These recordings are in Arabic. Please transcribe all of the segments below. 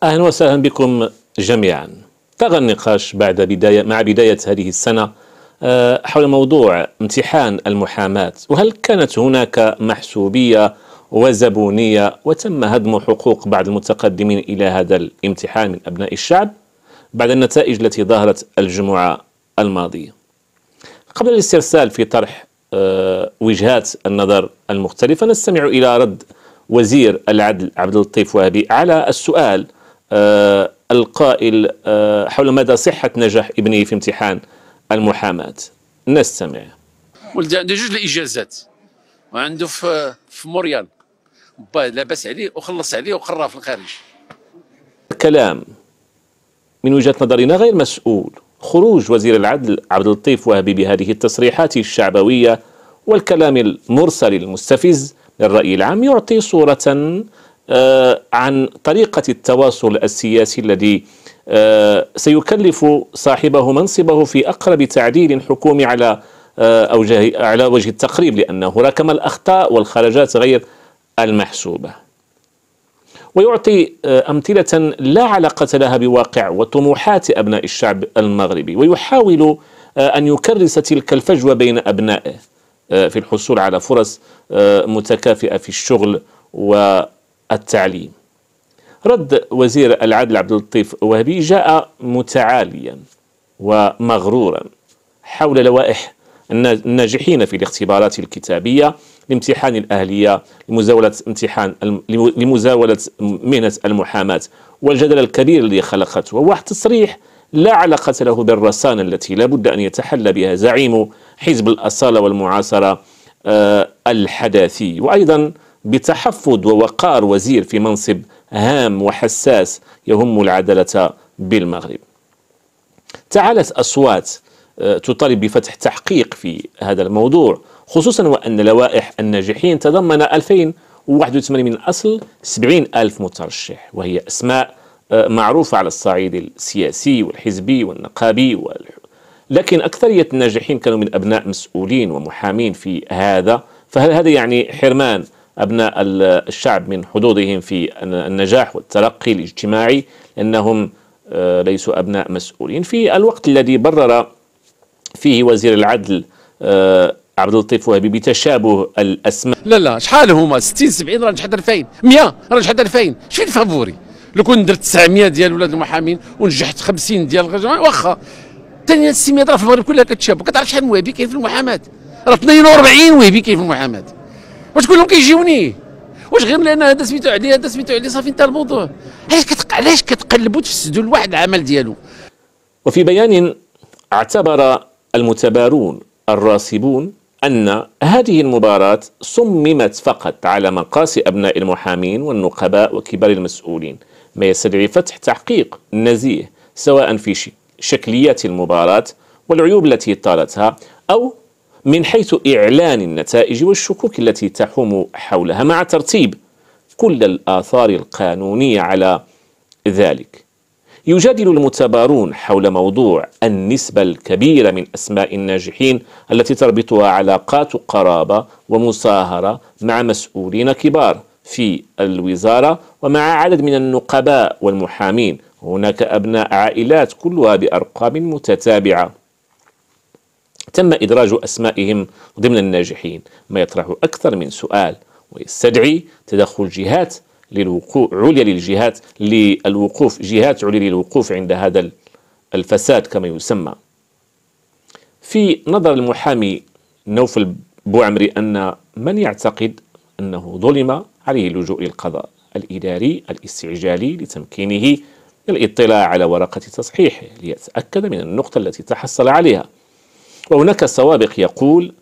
أهلا وسهلا بكم جميعا. طغى النقاش مع بداية هذه السنة حول موضوع امتحان المحاماة، وهل كانت هناك محسوبية وزبونية وتم هدم حقوق بعض المتقدمين إلى هذا الامتحان من أبناء الشعب بعد النتائج التي ظهرت الجمعة الماضية. قبل الاسترسال في طرح وجهات النظر المختلفة، نستمع إلى رد وزير العدل عبد اللطيف وهبي على السؤال القائل حول مدى صحة نجاح ابنه في امتحان المحاماة. نستمع. ولد عنده جوج الإجازات وعنده في موريال، باه لاباس عليه وخلص عليه وقراه في الخارج. كلام من وجهة نظرنا غير مسؤول. خروج وزير العدل عبد اللطيف وهبي بهذه التصريحات الشعبوية والكلام المرسل المستفز للرأي العام يعطي صورة عن طريقة التواصل السياسي الذي سيكلف صاحبه منصبه في أقرب تعديل حكومي على وجه التقريب، لأنه راكم الأخطاء والخرجات غير المحسوبة، ويعطي أمثلة لا علاقة لها بواقع وطموحات أبناء الشعب المغربي، ويحاول أن يكرس تلك الفجوة بين أبنائه في الحصول على فرص متكافئة في الشغل والتعليم. رد وزير العدل عبد اللطيف وهبي جاء متعاليا ومغرورا حول لوائح الناجحين في الاختبارات الكتابية لامتحان الأهلية لمزاولة مهنة المحاماة والجدل الكبير الذي خلقته، وواحد تصريح لا علاقة له بالرصانة التي لا بد أن يتحلى بها زعيم حزب الأصالة والمعاصرة الحداثي، وأيضا بتحفظ ووقار وزير في منصب هام وحساس يهم العدالة بالمغرب. تعالت أصوات تطالب بفتح تحقيق في هذا الموضوع، خصوصا وأن لوائح الناجحين تضمن 2081 من أصل 70,000 مترشح، وهي أسماء معروفة على الصعيد السياسي والحزبي والنقابي لكن أكثرية الناجحين كانوا من أبناء مسؤولين ومحامين في هذا. فهل هذا يعني حرمان أبناء الشعب من حظوظهم في النجاح والترقي الاجتماعي لأنهم ليسوا أبناء مسؤولين؟ في الوقت الذي برر فيه وزير العدل عبد اللطيف وهبي بتشابه الأسماء، لا شحال هما 60 70 راه نجحت 2000 100 راه نجحت 2000. شفين الفافوري؟ لو كنت درت 900 ديال ولاد المحامين ونجحت 50 ديال واخا ثاني 600 راه في المغرب كلها كتشابه. كتعرف شحال من وهبي كاين في المحاماه؟ راه 42 وهبي كاين في المحاماه. واش كلهم كيجيوني؟ واش غير لان هذا سميتو عليه هذا سميتو عليه صافي انتهى الموضوع؟ علاش كتقلبوا تفسدوا الواحد العمل ديالو؟ وفي بيان اعتبر المتبارون الراصبون أن هذه المباراة صممت فقط على مقاس أبناء المحامين والنقباء وكبار المسؤولين، ما يستدعي فتح تحقيق نزيه سواء في شكليات المباراة والعيوب التي طالتها أو من حيث إعلان النتائج والشكوك التي تحوم حولها، مع ترتيب كل الآثار القانونية على ذلك. يجادل المتبارون حول موضوع النسبة الكبيرة من أسماء الناجحين التي تربطها علاقات قرابة ومصاهرة مع مسؤولين كبار في الوزارة ومع عدد من النقباء والمحامين. هناك أبناء عائلات كلها بأرقام متتابعة تم إدراج أسمائهم ضمن الناجحين، ما يطرح أكثر من سؤال ويستدعي تدخل جهات جهات عليا للوقوف عند هذا الفساد كما يسمى. في نظر المحامي نوفل بوعمري أن من يعتقد أنه ظلم عليه اللجوء للقضاء الإداري الاستعجالي لتمكينه من الاطلاع على ورقة تصحيحه ليتأكد من النقطة التي تحصل عليها. وهناك سوابق يقول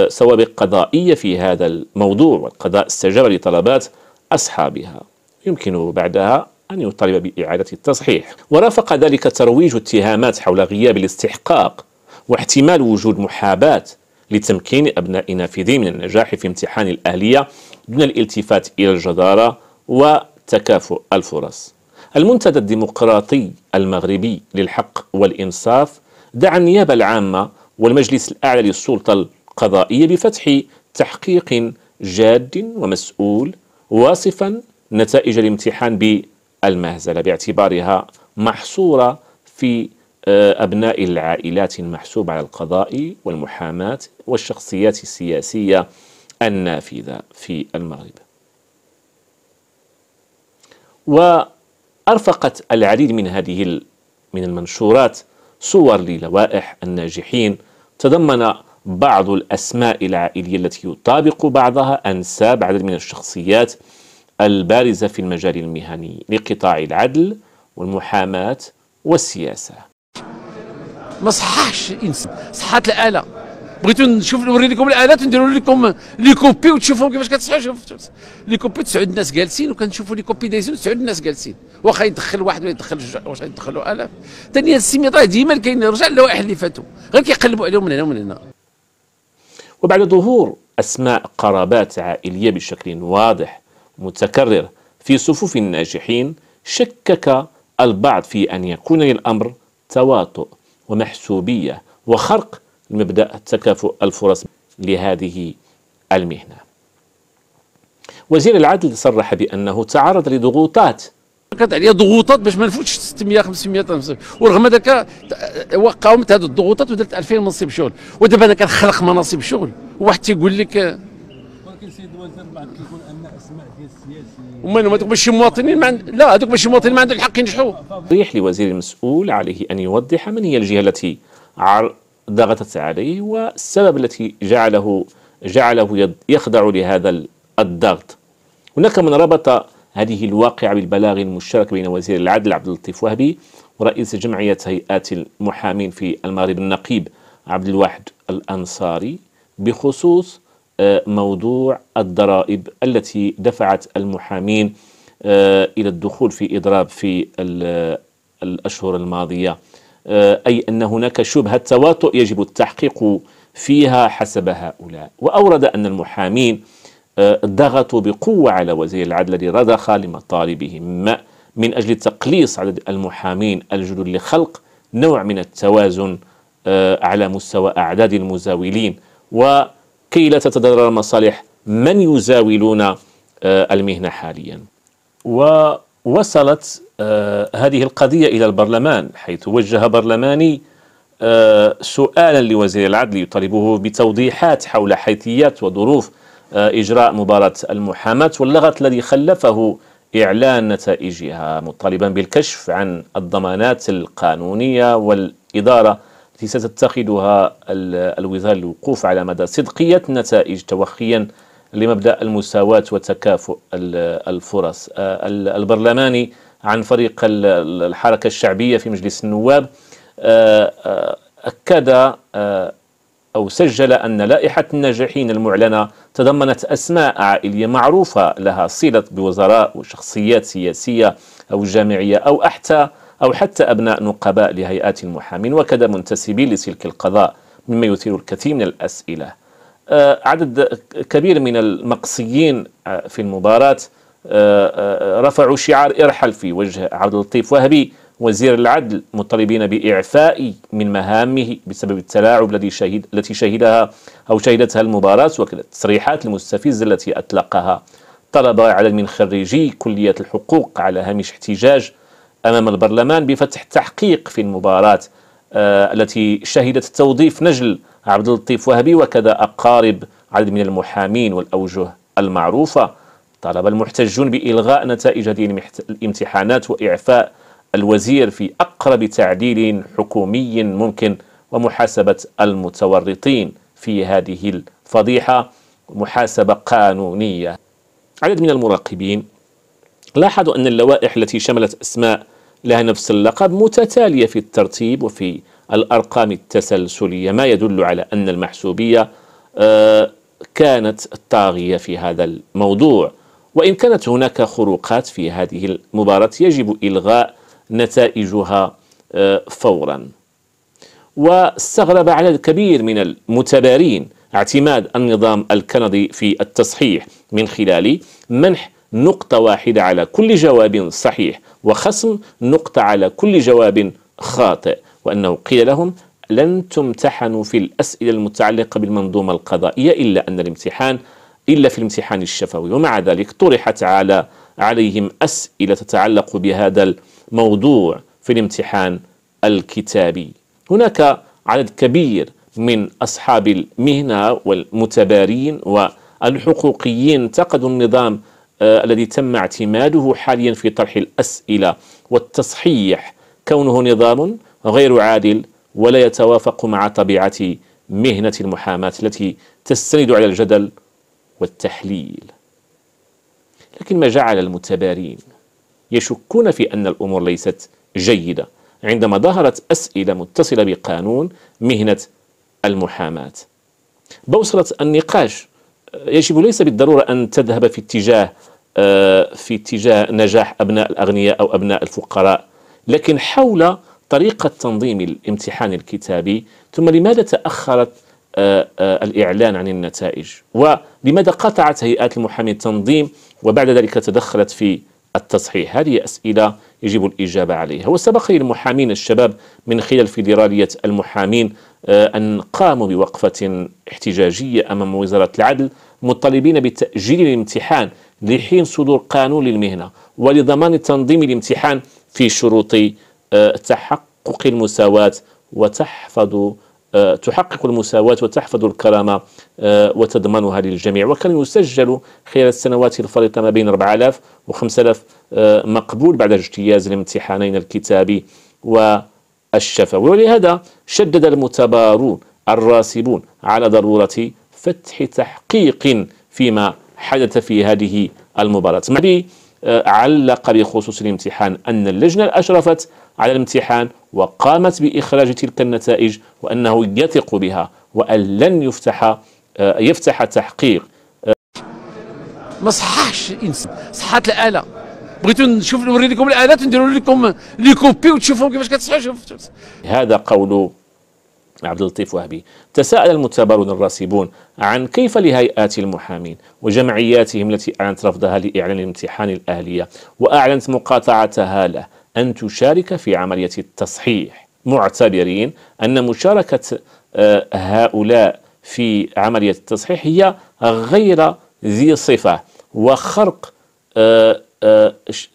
سوابق قضائية في هذا الموضوع، والقضاء استجاب لطلبات أصحابها، يمكن بعدها أن يطالب بإعادة التصحيح. ورافق ذلك ترويج اتهامات حول غياب الاستحقاق واحتمال وجود محاباة لتمكين أبناء نافذين من النجاح في امتحان الأهلية دون الالتفات إلى الجدارة وتكافؤ الفرص. المنتدى الديمقراطي المغربي للحق والإنصاف دعا النيابة العامة والمجلس الأعلى للسلطة القضائية بفتح تحقيق جاد ومسؤول واصفا نتائج الامتحان المهزلة باعتبارها محصورة في أبناء العائلات المحسوبة على القضاء والمحاماة والشخصيات السياسية النافذة في المغرب. وأرفقت العديد من هذه من المنشورات صور للوائح الناجحين تضمن بعض الأسماء العائلية التي يطابق بعضها أنساب عدد من الشخصيات البارزة في المجال المهني لقطاع العدل والمحاماة والسياسة. ما صحاش الانسان، صحات الاله. بغيتو نوري لكم الالات ونديروا لكم لي كوبي وتشوفوا كيفاش كتصحى. شوف لي كوبي 9 الناس جالسين وكنشوفوا لي كوبي دايزين 9 الناس جالسين، واخا يدخل واحد ولا يدخل جوج واش غيدخلوا الاف. ثانيا السميط راه ديما كاين رجع اللوائح اللي فاتوا غير كيقلبوا عليهم من هنا ومن هنا. وبعد ظهور أسماء قرابات عائلية بشكل واضح متكرر في صفوف الناجحين، شكك البعض في أن يكون للأمر تواطؤ ومحسوبية وخرق لمبدأ تكافؤ الفرص لهذه المهنة. وزير العدل صرح بأنه تعرض لضغوطات، كانت عليا ضغوطات باش ما نفوتش 600 500 ورغم ذلك قاومت هذه الضغوطات ودرت 2000 منصب شغل. ودابا انا كنخلق مناصب شغل وواحد تيقول لك ولكن سيد الوزير بعض كيقول ان اسماء ديال السياسيين ومن هذوك ماشي مواطنين لا هذوك ماشي مواطنين ما عندهم الحق ينجحوا. تصريح لوزير المسؤول عليه أن يوضح من هي الجهة التي ضغطت عليه والسبب التي جعله يخضع لهذا الضغط. هناك من ربط هذه الواقعة بالبلاغ المشترك بين وزير العدل عبد اللطيف وهبي ورئيس جمعية هيئات المحامين في المغرب النقيب عبد الواحد الأنصاري بخصوص موضوع الضرائب التي دفعت المحامين إلى الدخول في إضراب في الأشهر الماضية، أي أن هناك شبهة تواطؤ يجب التحقيق فيها حسب هؤلاء. وأورد أن المحامين ضغطوا بقوة على وزير العدل الذي رضخ لمطالبهم من أجل تقليص عدد المحامين الجدد لخلق نوع من التوازن على مستوى أعداد المزاولين وكي لا تتضرر مصالح من يزاولون المهنة حاليا. ووصلت هذه القضية إلى البرلمان، حيث وجه برلماني سؤالا لوزير العدل يطالبه بتوضيحات حول حيثيات وظروف إجراء مباراة المحاماة واللغط الذي خلفه إعلان نتائجها، مطالبا بالكشف عن الضمانات القانونية والإدارة التي ستتخذها الوزارة للوقوف على مدى صدقية النتائج توخيا لمبدأ المساواة وتكافؤ الفرص. البرلماني عن فريق الحركة الشعبية في مجلس النواب أكد أو سجل أن لائحة الناجحين المعلنة تضمنت أسماء عائلية معروفة لها صلة بوزراء وشخصيات سياسية أو جامعية أو حتى أبناء نقباء لهيئات المحامين وكذا منتسبين لسلك القضاء، مما يثير الكثير من الأسئلة. عدد كبير من المقصيين في المباراة رفعوا شعار ارحل في وجه عبد اللطيف وهبي وزير العدل، مطالبين بإعفاء من مهامه بسبب التلاعب التي شهدتها المباراة وكذا التصريحات المستفزة التي أطلقها. طلب عدد من خريجي كلية الحقوق على هامش احتجاج أمام البرلمان بفتح تحقيق في المباراة التي شهدت توظيف نجل عبد اللطيف وهبي وكذا أقارب عدد من المحامين والأوجه المعروفة. طلب المحتجون بإلغاء نتائج هذه الامتحانات وإعفاء الوزير في أقرب تعديل حكومي ممكن ومحاسبة المتورطين في هذه الفضيحة محاسبة قانونية. عدد من المراقبين لاحظوا أن اللوائح التي شملت أسماء لها نفس اللقب متتالية في الترتيب وفي الأرقام التسلسلية، ما يدل على أن المحسوبية كانت طاغية في هذا الموضوع. وإن كانت هناك خروقات في هذه المباراة يجب إلغاء نتائجها فورا. واستغرب عدد كبير من المتبارين اعتماد النظام الكندي في التصحيح من خلال منح نقطة واحدة على كل جواب صحيح وخصم نقطة على كل جواب خاطئ، وأنه قيل لهم لن تمتحنوا في الأسئلة المتعلقة بالمنظومة القضائية إلا في الامتحان الشفوي. ومع ذلك طرحت على عليهم أسئلة تتعلق بهذا الموضوع في الامتحان الكتابي. هناك عدد كبير من أصحاب المهنة والمتبارين والحقوقيين انتقدوا النظام الذي تم اعتماده حاليا في طرح الأسئلة والتصحيح، كونه نظام غير عادل ولا يتوافق مع طبيعة مهنة المحاماة التي تستند على الجدل والتحليل. لكن ما جعل المتبارين يشكون في أن الأمور ليست جيدة عندما ظهرت أسئلة متصلة بقانون مهنة المحاماة. بوصلة النقاش يجب ليس بالضرورة أن تذهب في اتجاه نجاح أبناء الأغنياء أو أبناء الفقراء، لكن حول طريقة تنظيم الامتحان الكتابي. ثم لماذا تأخرت الإعلان عن النتائج؟ ولماذا قطعت هيئات المحامين التنظيم وبعد ذلك تدخلت في التصحيح؟ هذه أسئلة يجب الإجابة عليها. وسبق للمحامين الشباب من خلال فيدرالية المحامين أن قاموا بوقفة احتجاجية أمام وزارة العدل مطالبين بتأجيل الامتحان لحين صدور قانون للمهنة ولضمان تنظيم الامتحان في شروط تحقق المساواة تحقق المساواة وتحفظ الكرامة وتضمنها للجميع. وكان يسجل خلال السنوات الفارطة ما بين 4000 و 5000 مقبول بعد اجتياز الامتحانين الكتابي والشفوي. ولهذا شدد المتبارون الراسبون على ضرورة فتح تحقيق فيما حدث في هذه المباراة. معي علق بخصوص الامتحان أن اللجنة أشرفت على الامتحان وقامت بإخراج تلك النتائج وأنه يثق بها وأن لن يفتح تحقيق. ما صحاش الانسان، صحات الاله. بغيتو نوري لكم الالات ونديروا لكم لي كوبي وتشوفوا كيفاش كتصحى. هذا قول عبد اللطيف وهبي. تساءل المتبارون الراسبون عن كيف لهيئات المحامين وجمعياتهم التي أعلنت رفضها لإعلان الامتحان الأهلية وأعلنت مقاطعتها له أن تشارك في عملية التصحيح، معتبرين أن مشاركة هؤلاء في عملية التصحيح هي غير ذي صفة وخرق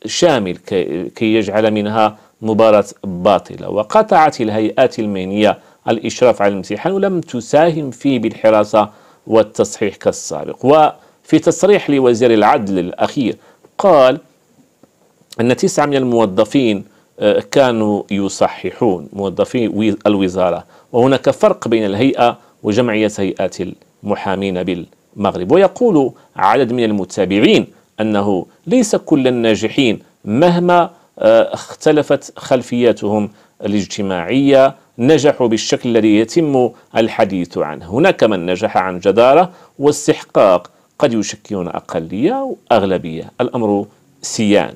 شامل كي يجعل منها مباراة باطلة. وقطعت الهيئات المهنية الإشراف على الامتحان ولم تساهم فيه بالحراسة والتصحيح كالسابق. وفي تصريح لوزير العدل الأخير قال أن 9 من الموظفين كانوا يصححون، موظفي الوزارة، وهناك فرق بين الهيئة وجمعية هيئات المحامين بالمغرب. ويقول عدد من المتابعين أنه ليس كل الناجحين مهما اختلفت خلفياتهم الاجتماعية نجحوا بالشكل الذي يتم الحديث عنه. هناك من نجح عن جدارة واستحقاق، قد يشكلون أقلية أو أغلبية، الأمر سيان.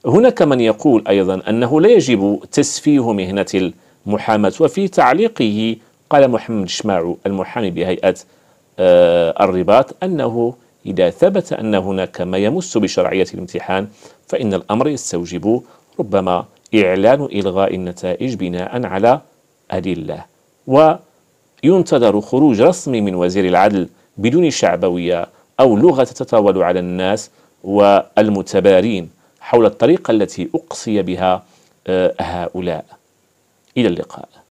هناك من يقول أيضا أنه لا يجب تسفيه مهنة المحاماة. وفي تعليقه قال محمد شماعو المحامي بهيئة الرباط أنه إذا ثبت أن هناك ما يمس بشرعية الامتحان فإن الأمر يستوجب ربما إعلان إلغاء النتائج بناء على أدلة. وينتظر خروج رسمي من وزير العدل بدون شعبوية أو لغة تتطاول على الناس والمتبارين حول الطريقة التي أقصي بها هؤلاء. إلى اللقاء.